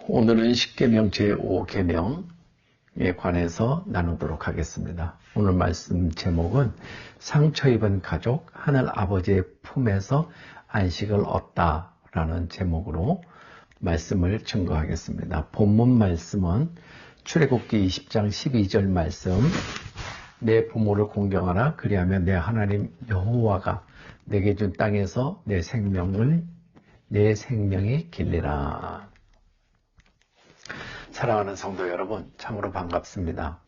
오늘은 십계명 제5계명에 관해서 나누도록 하겠습니다. 오늘 말씀 제목은 상처 입은 가족, 하늘 아버지의 품에서 안식을 얻다라는 제목으로 말씀을 증거하겠습니다. 본문 말씀은 출애굽기 20장 12절 말씀, 내 부모를 공경하라. 그리하면 내 하나님 여호와가 내게 준 땅에서 내 생명이 길리라. 사랑하는 성도 여러분, 참으로 반갑습니다.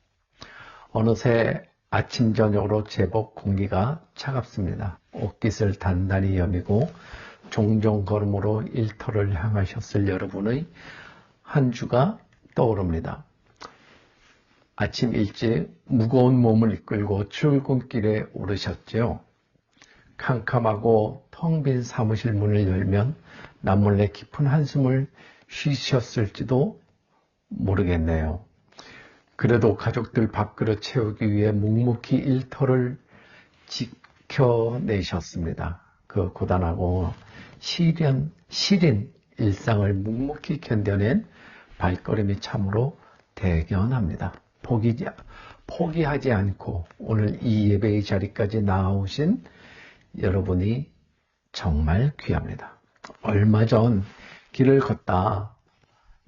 어느새 아침 저녁으로 제법 공기가 차갑습니다. 옷깃을 단단히 여미고 종종 걸음으로 일터를 향하셨을 여러분의 한 주가 떠오릅니다. 아침 일찍 무거운 몸을 이끌고 출근길에 오르셨죠. 캄캄하고 텅 빈 사무실 문을 열면 남몰래 깊은 한숨을 쉬셨을지도 모르겠네요. 그래도 가족들 밥그릇 채우기 위해 묵묵히 일터를 지켜내셨습니다. 그 고단하고 시린 일상을 묵묵히 견뎌낸 발걸음이 참으로 대견합니다. 포기하지 않고 오늘 이 예배의 자리까지 나아오신 여러분이 정말 귀합니다. 얼마 전 길을 걷다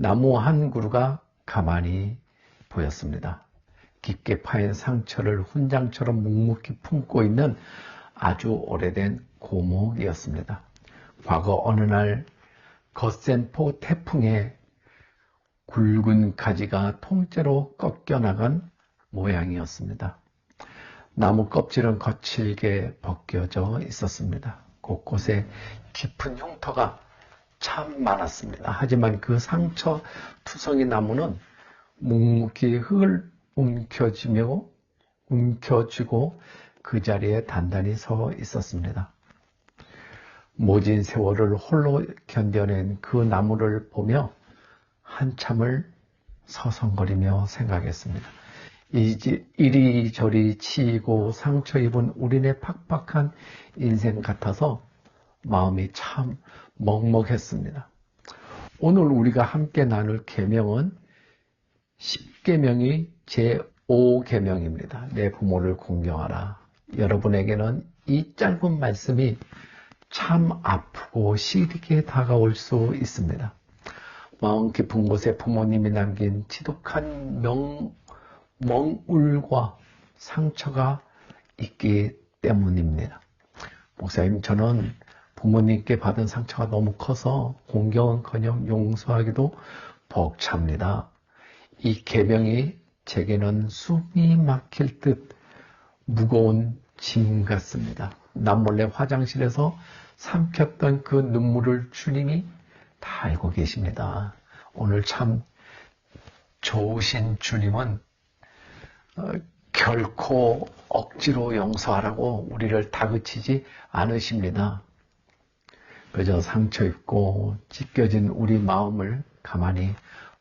나무 한 그루가 가만히 보였습니다. 깊게 파인 상처를 훈장처럼 묵묵히 품고 있는 아주 오래된 고목이었습니다. 과거 어느 날 거센 태풍에 굵은 가지가 통째로 꺾여나간 모양이었습니다. 나무 껍질은 거칠게 벗겨져 있었습니다. 곳곳에 깊은 흉터가 참 많았습니다. 하지만 그 상처 투성이 나무는 묵묵히 흙을 움켜쥐고 그 자리에 단단히 서 있었습니다. 모진 세월을 홀로 견뎌낸 그 나무를 보며 한참을 서성거리며 생각했습니다. 이리저리 치이고 상처 입은 우리네 팍팍한 인생 같아서 마음이 참 먹먹했습니다. 오늘 우리가 함께 나눌 계명은 10계명의 제5계명입니다. 내 부모를 공경하라. 여러분에게는 이 짧은 말씀이 참 아프고 시리게 다가올 수 있습니다. 마음 깊은 곳에 부모님이 남긴 지독한 멍울과 상처가 있기 때문입니다. 목사님, 저는 부모님께 받은 상처가 너무 커서 공경은커녕 용서하기도 벅찹니다. 이 계명이 제게는 숨이 막힐 듯 무거운 짐 같습니다. 남몰래 화장실에서 삼켰던 그 눈물을 주님이 다 알고 계십니다. 오늘 참 좋으신 주님은 결코 억지로 용서하라고 우리를 다그치지 않으십니다. 그저 상처 입고 찢겨진 우리 마음을 가만히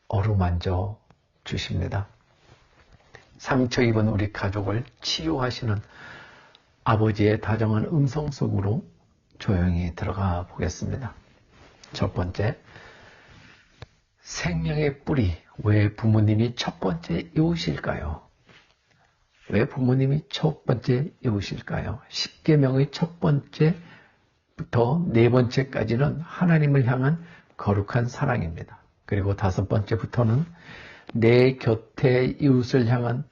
어루만져 주십니다. 상처 입은 우리 가족을 치유하시는 아버지의 다정한 음성 속으로 조용히 들어가 보겠습니다. 첫 번째, 생명의 뿌리. 왜 부모님이 첫 번째 이웃일까요? 왜 부모님이 첫 번째 이웃일까요? 10계명의 첫 번째부터 네 번째까지는 하나님을 향한 거룩한 사랑입니다. 그리고 다섯 번째부터는 내 곁에 이웃을 향한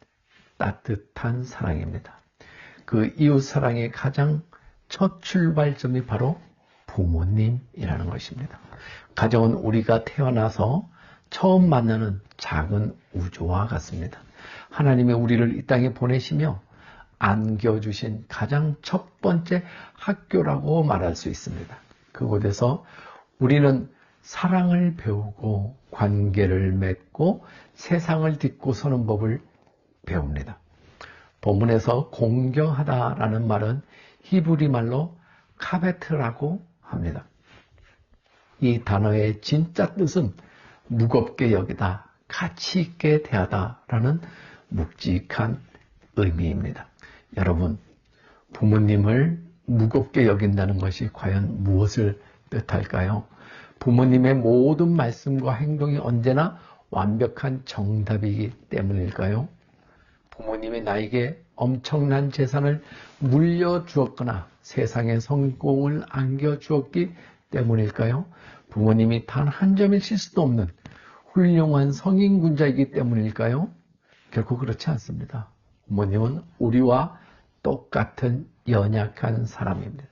따뜻한 사랑입니다. 그 이웃 사랑의 가장 첫 출발점이 바로 부모님이라는 것입니다. 가정은 우리가 태어나서 처음 만나는 작은 우주와 같습니다. 하나님이 우리를 이 땅에 보내시며 안겨주신 가장 첫 번째 학교라고 말할 수 있습니다. 그곳에서 우리는 사랑을 배우고 관계를 맺고 세상을 딛고 서는 법을 배웁니다. 본문에서 공경하다라는 말은 히브리 말로 카베트라고 합니다. 이 단어의 진짜 뜻은 무겁게 여기다, 가치 있게 대하다라는 묵직한 의미입니다. 여러분, 부모님을 무겁게 여긴다는 것이 과연 무엇을 뜻할까요? 부모님의 모든 말씀과 행동이 언제나 완벽한 정답이기 때문일까요? 부모님이 나에게 엄청난 재산을 물려주었거나 세상의 성공을 안겨주었기 때문일까요? 부모님이 단 한 점의 실수도 없는 훌륭한 성인군자이기 때문일까요? 결코 그렇지 않습니다. 부모님은 우리와 똑같은 연약한 사람입니다.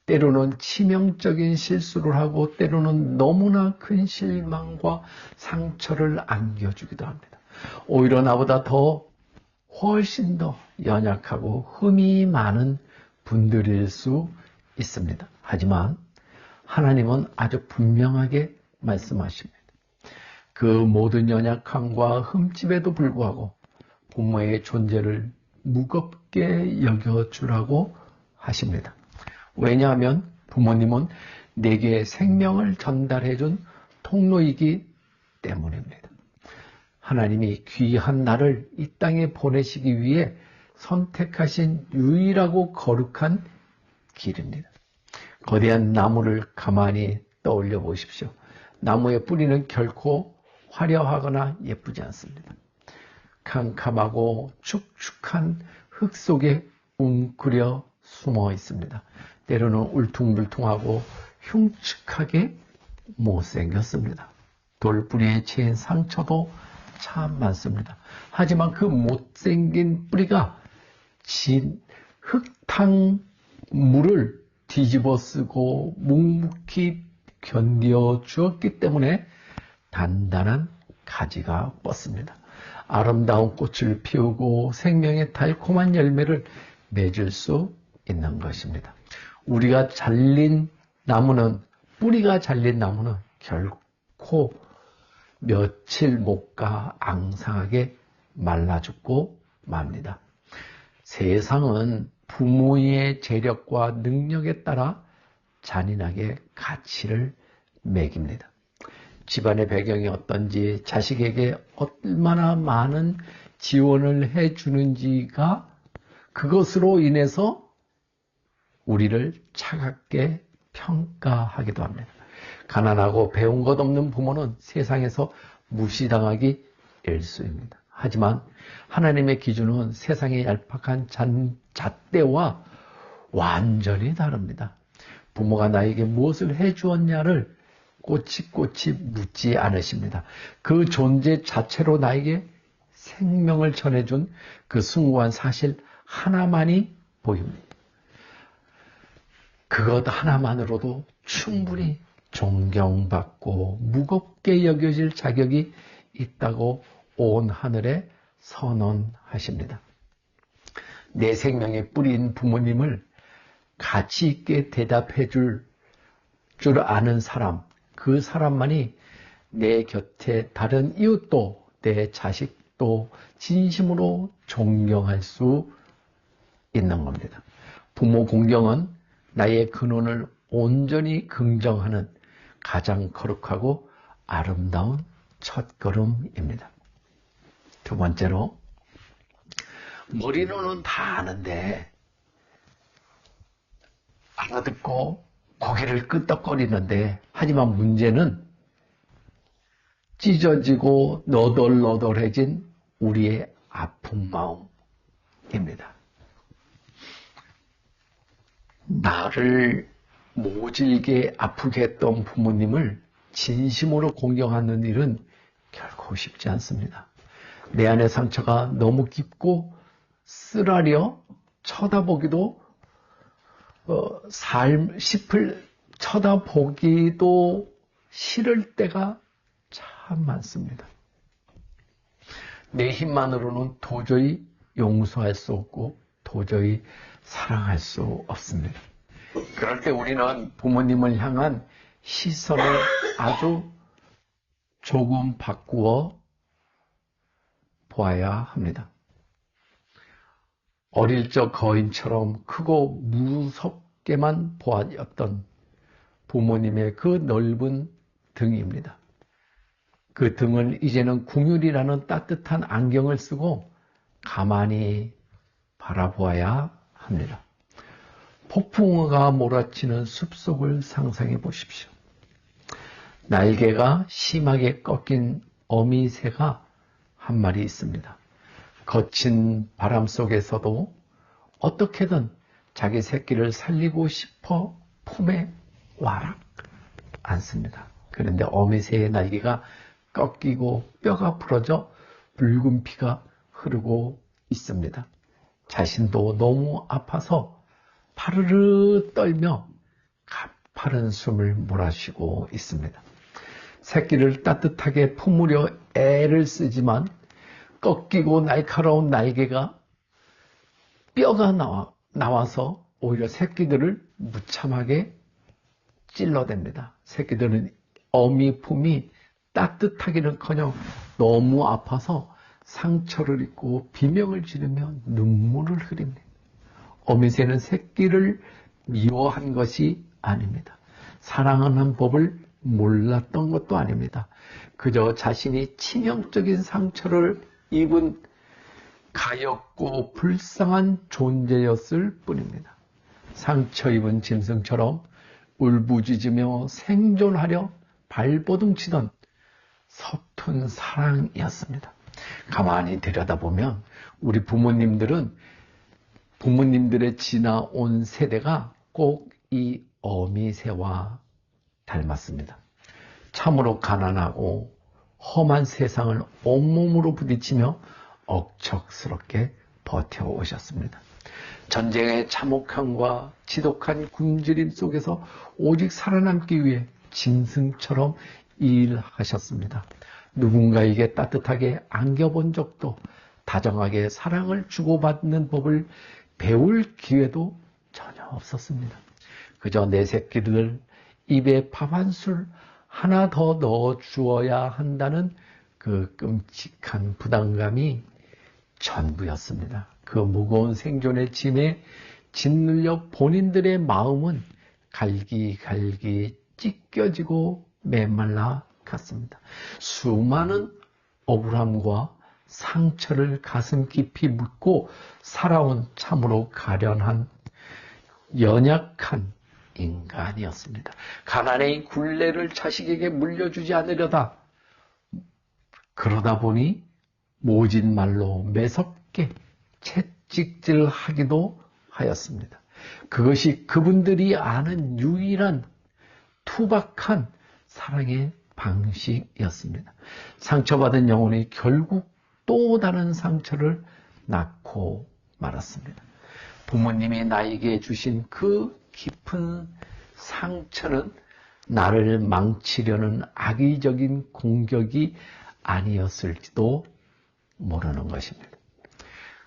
때로는 치명적인 실수를 하고 때로는 너무나 큰 실망과 상처를 안겨주기도 합니다. 오히려 나보다 훨씬 더 연약하고 흠이 많은 분들일 수 있습니다. 하지만 하나님은 아주 분명하게 말씀하십니다. 그 모든 연약함과 흠집에도 불구하고 부모의 존재를 무겁게 여겨주라고 하십니다. 왜냐하면 부모님은 내게 생명을 전달해준 통로이기 때문입니다. 하나님이 귀한 나를 이 땅에 보내시기 위해 선택하신 유일하고 거룩한 길입니다. 거대한 나무를 가만히 떠올려 보십시오. 나무의 뿌리는 결코 화려하거나 예쁘지 않습니다. 캄캄하고 축축한 흙 속에 웅크려 숨어 있습니다. 때로는 울퉁불퉁하고 흉측하게 못생겼습니다. 돌뿌리에 채인 상처도 참 많습니다. 하지만 그 못생긴 뿌리가 진 흙탕물을 뒤집어 쓰고 묵묵히 견뎌 주었기 때문에 단단한 가지가 뻗습니다. 아름다운 꽃을 피우고 생명의 달콤한 열매를 맺을 수 있는 것입니다. 뿌리가 잘린 나무는 결코 며칠 못 가 앙상하게 말라 죽고 맙니다. 세상은 부모의 재력과 능력에 따라 잔인하게 가치를 매깁니다. 집안의 배경이 어떤지, 자식에게 얼마나 많은 지원을 해주는지가 그것으로 인해서 우리를 차갑게 평가하기도 합니다. 가난하고 배운 것 없는 부모는 세상에서 무시당하기 일쑤입니다. 하지만 하나님의 기준은 세상의 얄팍한 잣대와 완전히 다릅니다. 부모가 나에게 무엇을 해주었냐를 꼬치꼬치 묻지 않으십니다. 그 존재 자체로 나에게 생명을 전해준 그 숭고한 사실 하나만이 보입니다. 그것 하나만으로도 충분히 존경받고 무겁게 여겨질 자격이 있다고 온 하늘에 선언하십니다. 내 생명의 뿌리인 부모님을 가치 있게 대답해 줄 아는 사람, 그 사람만이 내 곁에 다른 이웃도 내 자식도 진심으로 존경할 수 있는 겁니다. 부모 공경은 나의 근원을 온전히 긍정하는 가장 거룩하고 아름다운 첫걸음입니다. 두 번째로, 머리로는 다 아는데 알아듣고 고개를 끄덕거리는데, 하지만 문제는 찢어지고 너덜너덜해진 우리의 아픈 마음입니다. 나를 모질게 아프게 했던 부모님을 진심으로 공경하는 일은 결코 쉽지 않습니다. 내 안의 상처가 너무 깊고 쓰라려 쳐다보기도 쳐다보기도 싫을 때가 참 많습니다. 내 힘만으로는 도저히 용서할 수 없고 도저히 사랑할 수 없습니다. 그럴 때 우리는 부모님을 향한 시선을 아주 조금 바꾸어 보아야 합니다. 어릴 적 거인처럼 크고 무섭게만 보았던 부모님의 그 넓은 등입니다. 그 등을 이제는 궁율이라는 따뜻한 안경을 쓰고 가만히 바라보아야 합니다. 폭풍우가 몰아치는 숲속을 상상해 보십시오. 날개가 심하게 꺾인 어미새가 한 마리 있습니다. 거친 바람 속에서도 어떻게든 자기 새끼를 살리고 싶어 품에 와락 앉습니다. 그런데 어미새의 날개가 꺾이고 뼈가 부러져 붉은 피가 흐르고 있습니다. 자신도 너무 아파서 파르르 떨며 가파른 숨을 몰아쉬고 있습니다. 새끼를 따뜻하게 품으려 애를 쓰지만 꺾이고 날카로운 날개가 뼈가 나와서 오히려 새끼들을 무참하게 찔러댑니다. 새끼들은 어미 품이 따뜻하기는커녕 너무 아파서 상처를 입고 비명을 지르며 눈물을 흘립니다. 어미새는 새끼를 미워한 것이 아닙니다. 사랑하는 법을 몰랐던 것도 아닙니다. 그저 자신이 치명적인 상처를 입은 가엾고 불쌍한 존재였을 뿐입니다. 상처 입은 짐승처럼 울부짖으며 생존하려 발버둥치던 서툰 사랑이었습니다. 가만히 들여다보면 우리 부모님들의 지나온 세대가 꼭 이 어미새와 닮았습니다. 참으로 가난하고 험한 세상을 온몸으로 부딪히며 억척스럽게 버텨오셨습니다. 전쟁의 참혹함과 지독한 굶주림 속에서 오직 살아남기 위해 짐승처럼 일하셨습니다. 누군가에게 따뜻하게 안겨본 적도, 다정하게 사랑을 주고받는 법을 배울 기회도 전혀 없었습니다. 그저 내 새끼들 입에 밥 한 술 하나 더 넣어 주어야 한다는 그 끔찍한 부담감이 전부였습니다. 그 무거운 생존의 짐에 짓눌려 본인들의 마음은 갈기갈기 찢겨지고 메말라 갔습니다. 수많은 억울함과 상처를 가슴 깊이 묻고 살아온 참으로 가련한 연약한 인간이었습니다. 가난의 굴레를 자식에게 물려주지 않으려다 그러다 보니 모진 말로 매섭게 채찍질하기도 하였습니다. 그것이 그분들이 아는 유일한 투박한 사랑의 방식이었습니다. 상처받은 영혼이 결국 또 다른 상처를 낳고 말았습니다. 부모님이 나에게 주신 그 깊은 상처는 나를 망치려는 악의적인 공격이 아니었을지도 모르는 것입니다.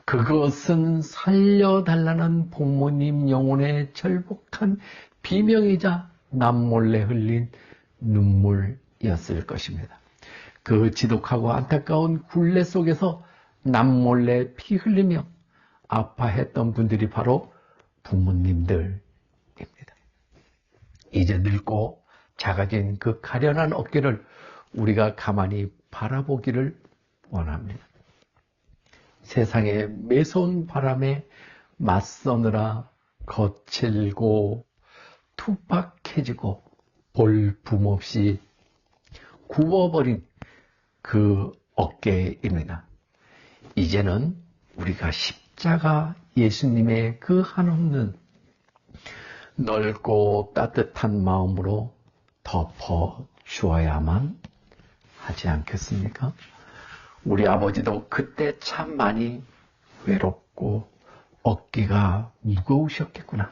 그것은 살려달라는 부모님 영혼의 절복한 비명이자 남몰래 흘린 눈물이었을 것입니다. 그 지독하고 안타까운 굴레 속에서 남몰래 피 흘리며 아파했던 분들이 바로 부모님들입니다. 이제 늙고 작아진 그 가련한 어깨를 우리가 가만히 바라보기를 원합니다. 세상의 매서운 바람에 맞서느라 거칠고 투박해지고 볼품없이 굽어버린 그 어깨입니다. 이제는 우리가 십자가 예수님의 그 한없는 넓고 따뜻한 마음으로 덮어 주어야만 하지 않겠습니까? 우리 아버지도 그때 참 많이 외롭고 어깨가 무거우셨겠구나.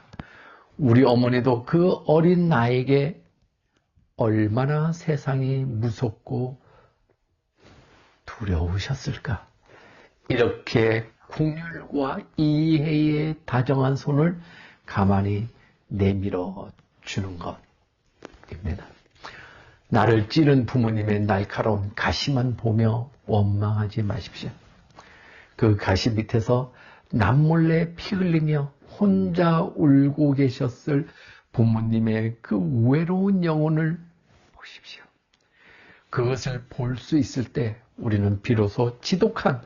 우리 어머니도 그 어린 나에게 얼마나 세상이 무섭고 두려우셨을까. 이렇게 국률과 이해의 다정한 손을 가만히 내밀어 주는 것입니다. 나를 찌른 부모님의 날카로운 가시만 보며 원망하지 마십시오. 그 가시 밑에서 남몰래 피 흘리며 혼자 울고 계셨을 부모님의 그 외로운 영혼을 보십시오. 그것을 볼 수 있을 때 우리는 비로소 지독한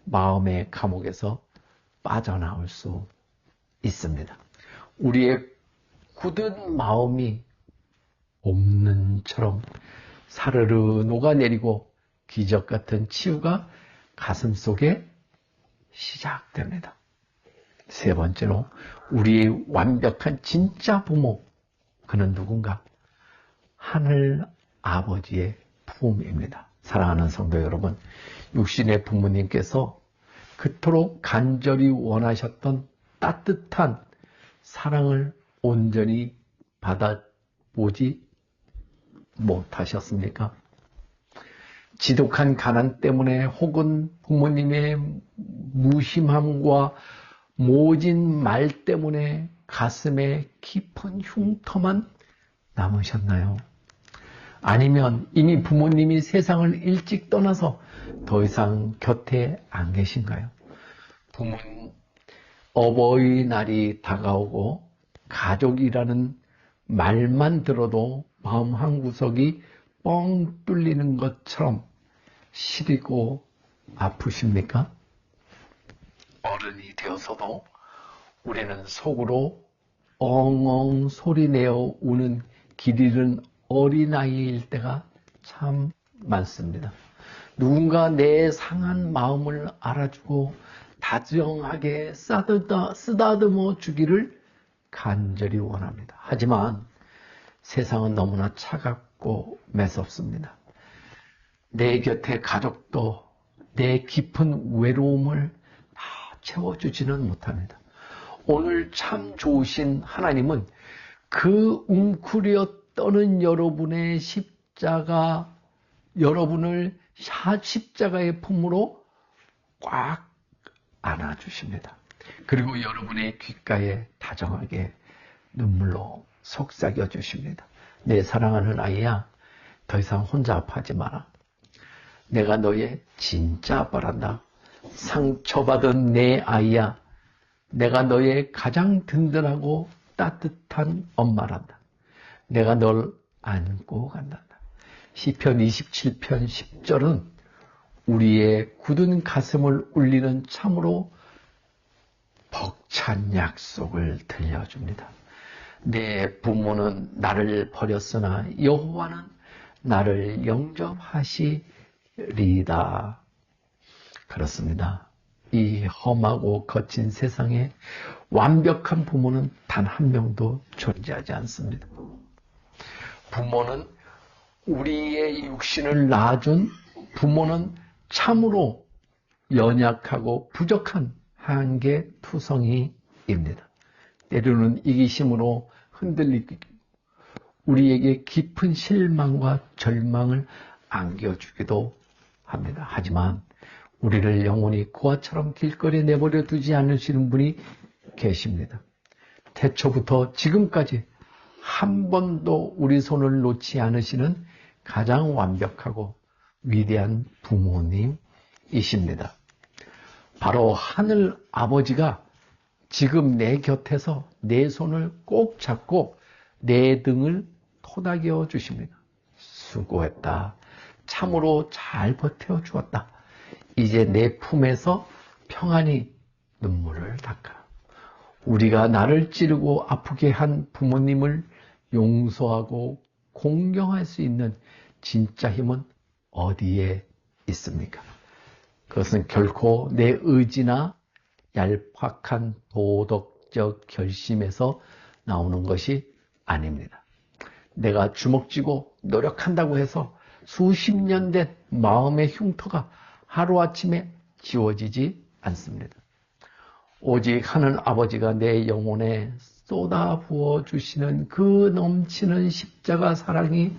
마음의 감옥에서 빠져나올 수 있습니다. 우리의 굳은 마음이 옵는처럼 사르르 녹아내리고 기적 같은 치유가 가슴 속에 시작됩니다. 세 번째로 우리의 완벽한 진짜 부모, 그는 누군가? 하늘 아버지의 품입니다. 사랑하는 성도 여러분, 육신의 부모님께서 그토록 간절히 원하셨던 따뜻한 사랑을 온전히 받아보지 못하셨습니까? 지독한 가난 때문에 혹은 부모님의 무심함과 모진 말 때문에 가슴에 깊은 흉터만 남으셨나요? 아니면 이미 부모님이 세상을 일찍 떠나서 더 이상 곁에 안 계신가요? 어버이날이 다가오고 가족이라는 말만 들어도 마음 한구석이 뻥 뚫리는 것처럼 시리고 아프십니까? 어른이 되어서도 우리는 속으로 엉엉 소리내어 우는 길 잃은 어린아이일 때가 참 많습니다. 누군가 내 상한 마음을 알아주고 다정하게 쓰다듬어 주기를 간절히 원합니다. 하지만 세상은 너무나 차갑고 매섭습니다. 내 곁에 가족도 내 깊은 외로움을 다 채워주지는 못합니다. 오늘 참 좋으신 하나님은 그 웅크려 떠는 여러분의 여러분을 십자가의 품으로 꽉 안아주십니다. 그리고 여러분의 귓가에 다정하게 눈물로 속삭여 주십니다. 내 사랑하는 아이야, 더 이상 혼자 아파하지 마라. 내가 너의 진짜 아빠란다. 상처받은 내 아이야, 내가 너의 가장 든든하고 따뜻한 엄마란다. 내가 널 안고 간단다. 시편 27편 10절은 우리의 굳은 가슴을 울리는 참으로 벅찬 약속을 들려줍니다. 내 부모는 나를 버렸으나 여호와는 나를 영접하시리이다. 그렇습니다. 이 험하고 거친 세상에 완벽한 부모는 단 한 명도 존재하지 않습니다. 부모는 우리의 육신을 낳아준 부모는 참으로 연약하고 부족한 한계투성이입니다. 때로는 이기심으로 흔들리고 우리에게 깊은 실망과 절망을 안겨주기도 합니다. 하지만 우리를 영원히 고아처럼 길거리에 내버려 두지 않으시는 분이 계십니다. 태초부터 지금까지 한 번도 우리 손을 놓지 않으시는 가장 완벽하고 위대한 부모님이십니다. 바로 하늘 아버지가 지금 내 곁에서 내 손을 꼭 잡고 내 등을 토닥여 주십니다. 수고했다. 참으로 잘 버텨주었다. 이제 내 품에서 평안히 눈물을 닦아라. 우리가 나를 찌르고 아프게 한 부모님을 용서하고 공경할 수 있는 진짜 힘은 어디에 있습니까? 그것은 결코 내 의지나 얄팍한 도덕적 결심에서 나오는 것이 아닙니다. 내가 주먹쥐고 노력한다고 해서 수십 년 된 마음의 흉터가 하루아침에 지워지지 않습니다. 오직 하늘 아버지가 내 영혼에 쏟아부어 주시는 그 넘치는 십자가 사랑이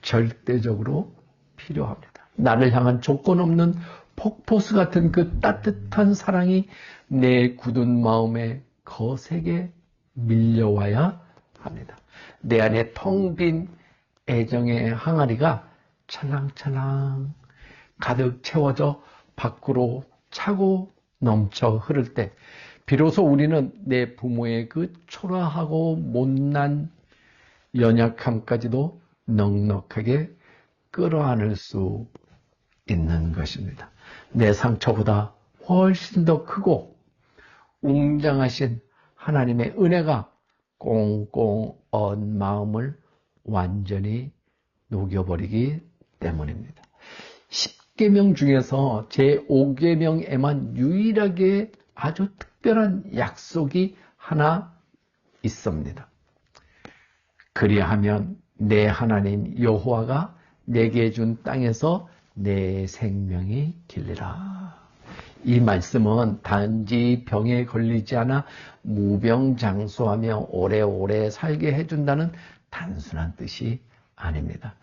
절대적으로 필요합니다. 나를 향한 조건 없는 폭포수 같은 그 따뜻한 사랑이 내 굳은 마음에 거세게 밀려와야 합니다. 내 안에 텅 빈 애정의 항아리가 찰랑찰랑 가득 채워져 밖으로 차고 넘쳐 흐를 때 비로소 우리는 내 부모의 그 초라하고 못난 연약함까지도 넉넉하게 끌어안을 수 있는 것입니다. 내 상처보다 훨씬 더 크고 웅장하신 하나님의 은혜가 꽁꽁 언 마음을 완전히 녹여버리기 때문입니다. 10계명 중에서 제5계명에만 유일하게 아주 특별한 약속이 하나 있습니다. 그리하면 내 하나님 여호와가 내게 준 땅에서 내 생명이 길리라. 이 말씀은 단지 병에 걸리지 않아 무병장수하며 오래오래 살게 해준다는 단순한 뜻이 아닙니다.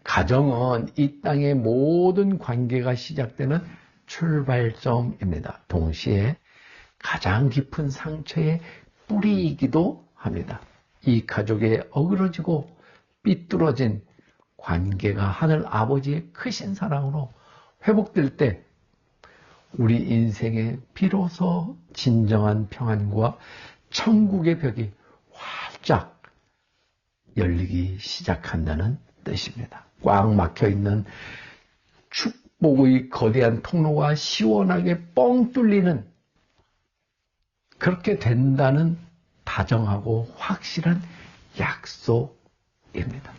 가정은 이 땅의 모든 관계가 시작되는 출발점입니다. 동시에 가장 깊은 상처의 뿌리이기도 합니다. 이 가족의 어그러지고 삐뚤어진 관계가 하늘 아버지의 크신 사랑으로 회복될 때 우리 인생에 비로소 진정한 평안과 천국의 벽이 활짝 열리기 시작한다는 뜻입니다. 꽉 막혀있는 축복의 거대한 통로가 시원하게 뻥 뚫리는, 그렇게 된다는 다정하고 확실한 약속입니다.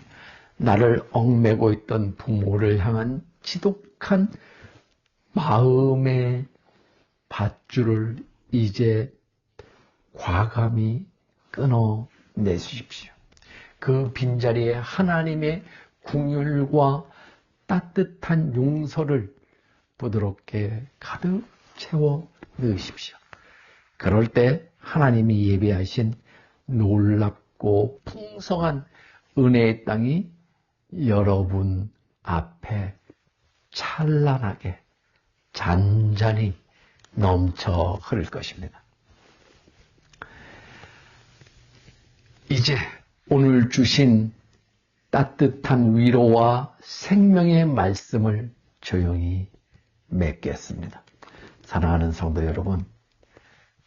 나를 얽매고 있던 부모를 향한 지독한 마음의 밧줄을 이제 과감히 끊어내주십시오. 그 빈자리에 하나님의 긍휼과 따뜻한 용서를 부드럽게 가득 채워 넣으십시오. 그럴 때 하나님이 예비하신 놀랍고 풍성한 은혜의 땅이 여러분 앞에 찬란하게 잔잔히 넘쳐 흐를 것입니다. 이제 오늘 주신 따뜻한 위로와 생명의 말씀을 조용히 맺겠습니다. 사랑하는 성도 여러분,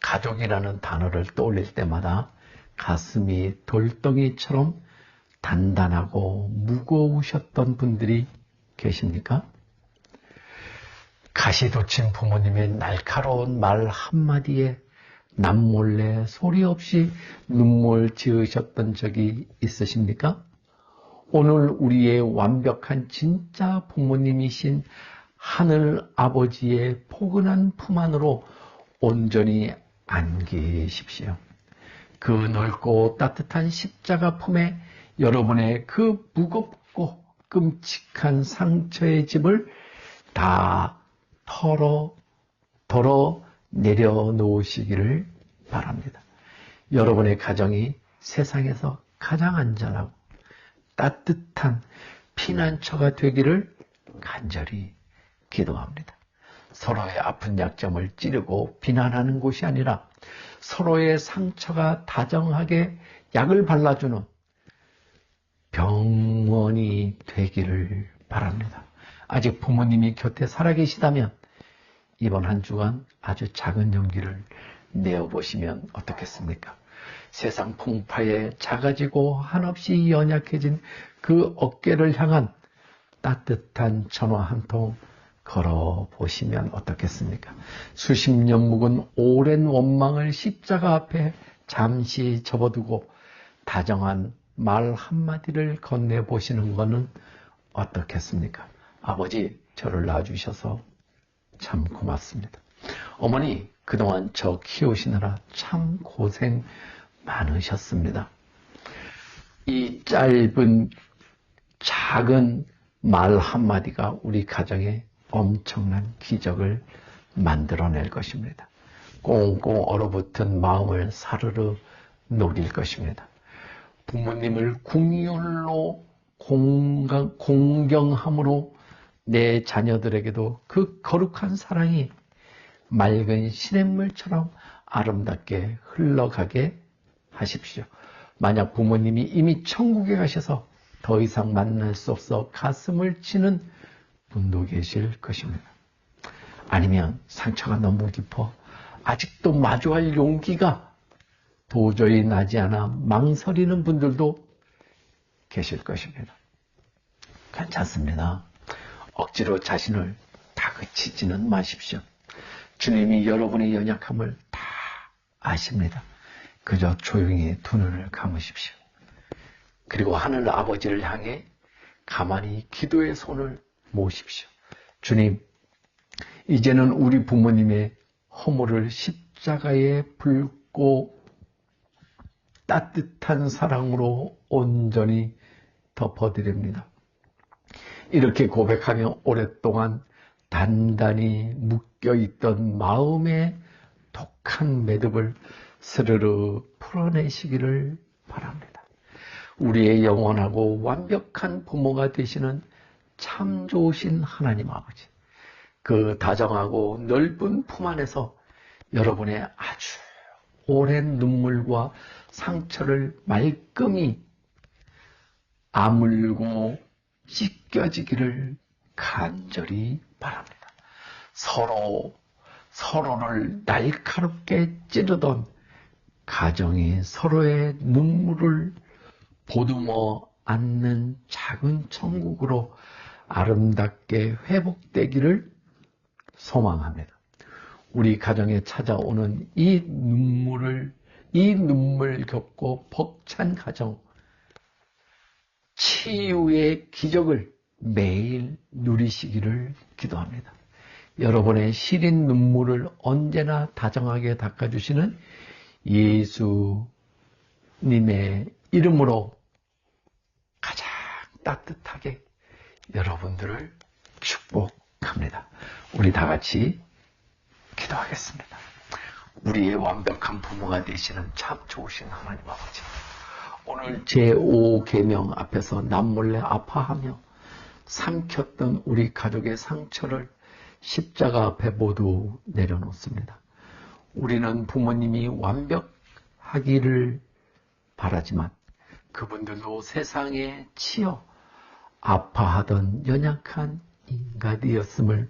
가족이라는 단어를 떠올릴 때마다 가슴이 돌덩이처럼 단단하고 무거우셨던 분들이 계십니까? 가시돋친 부모님의 날카로운 말 한마디에 남몰래 소리 없이 눈물 지으셨던 적이 있으십니까? 오늘 우리의 완벽한 진짜 부모님이신 하늘 아버지의 포근한 품 안으로 온전히 안기십시오. 그 넓고 따뜻한 십자가 품에 여러분의 그 무겁고 끔찍한 상처의 짐을 다 덜어 내려놓으시기를 바랍니다. 여러분의 가정이 세상에서 가장 안전하고 따뜻한 피난처가 되기를 간절히 기도합니다. 서로의 아픈 약점을 찌르고 비난하는 곳이 아니라 서로의 상처가 다정하게 약을 발라주는 병원이 되기를 바랍니다. 아직 부모님이 곁에 살아계시다면 이번 한 주간 아주 작은 용기를 내어보시면 어떻겠습니까? 세상 풍파에 작아지고 한없이 연약해진 그 어깨를 향한 따뜻한 전화 한 통 걸어보시면 어떻겠습니까? 수십 년 묵은 오랜 원망을 십자가 앞에 잠시 접어두고 다정한 말 한마디를 건네보시는 것은 어떻겠습니까? 아버지, 저를 낳아주셔서 참 고맙습니다. 어머니, 그동안 저 키우시느라 참 고생 많으셨습니다. 이 짧은 작은 말 한마디가 우리 가정에 엄청난 기적을 만들어낼 것입니다. 꽁꽁 얼어붙은 마음을 사르르 녹일 것입니다. 부모님을 긍휼로 공경함으로 내 자녀들에게도 그 거룩한 사랑이 맑은 시냇물처럼 아름답게 흘러가게 하십시오. 만약 부모님이 이미 천국에 가셔서 더 이상 만날 수 없어 가슴을 치는 분도 계실 것입니다. 아니면 상처가 너무 깊어 아직도 마주할 용기가 도저히 나지 않아 망설이는 분들도 계실 것입니다. 괜찮습니다. 억지로 자신을 다그치지는 마십시오. 주님이 여러분의 연약함을 다 아십니다. 그저 조용히 두 눈을 감으십시오. 그리고 하늘 아버지를 향해 가만히 기도의 손을 모으십시오. 주님, 이제는 우리 부모님의 허물을 십자가에 붉고 따뜻한 사랑으로 온전히 덮어드립니다. 이렇게 고백하며 오랫동안 단단히 묶여있던 마음의 독한 매듭을 스르르 풀어내시기를 바랍니다. 우리의 영원하고 완벽한 부모가 되시는 참 좋으신 하나님 아버지, 그 다정하고 넓은 품 안에서 여러분의 아주 오랜 눈물과 상처를 말끔히 아물고 씻겨지기를 간절히 바랍니다. 서로를 날카롭게 찌르던 가정이 서로의 눈물을 보듬어 안는 작은 천국으로 아름답게 회복되기를 소망합니다. 우리 가정에 찾아오는 이 눈물 겪고 벅찬 가정, 치유의 기적을 매일 누리시기를 기도합니다. 여러분의 시린 눈물을 언제나 다정하게 닦아주시는 예수님의 이름으로 가장 따뜻하게 여러분들을 축복합니다. 우리 다 같이 기도하겠습니다. 우리의 완벽한 부모가 되시는 참 좋으신 하나님 아버지, 오늘 제5계명 앞에서 남몰래 아파하며 삼켰던 우리 가족의 상처를 십자가 앞에 모두 내려놓습니다. 우리는 부모님이 완벽하기를 바라지만 그분들도 세상에 치여 아파하던 연약한 인간이었음을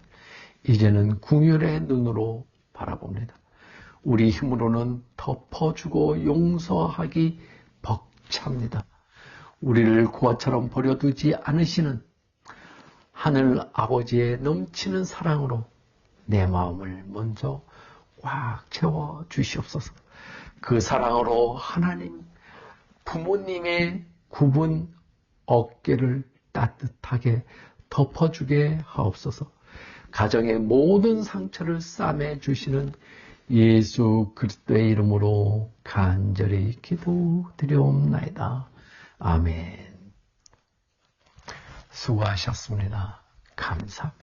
이제는 긍휼의 눈으로 바라봅니다. 우리 힘으로는 덮어주고 용서하기 벅찹니다. 우리를 구화처럼 버려두지 않으시는 하늘 아버지의 넘치는 사랑으로 내 마음을 먼저 꽉 채워 주시옵소서. 그 사랑으로 하나님 부모님의 굽은 어깨를 따뜻하게 덮어주게 하옵소서. 가정의 모든 상처를 싸매 주시는 예수 그리스도의 이름으로 간절히 기도드리옵나이다. 아멘. 수고하셨습니다. 감사합니다.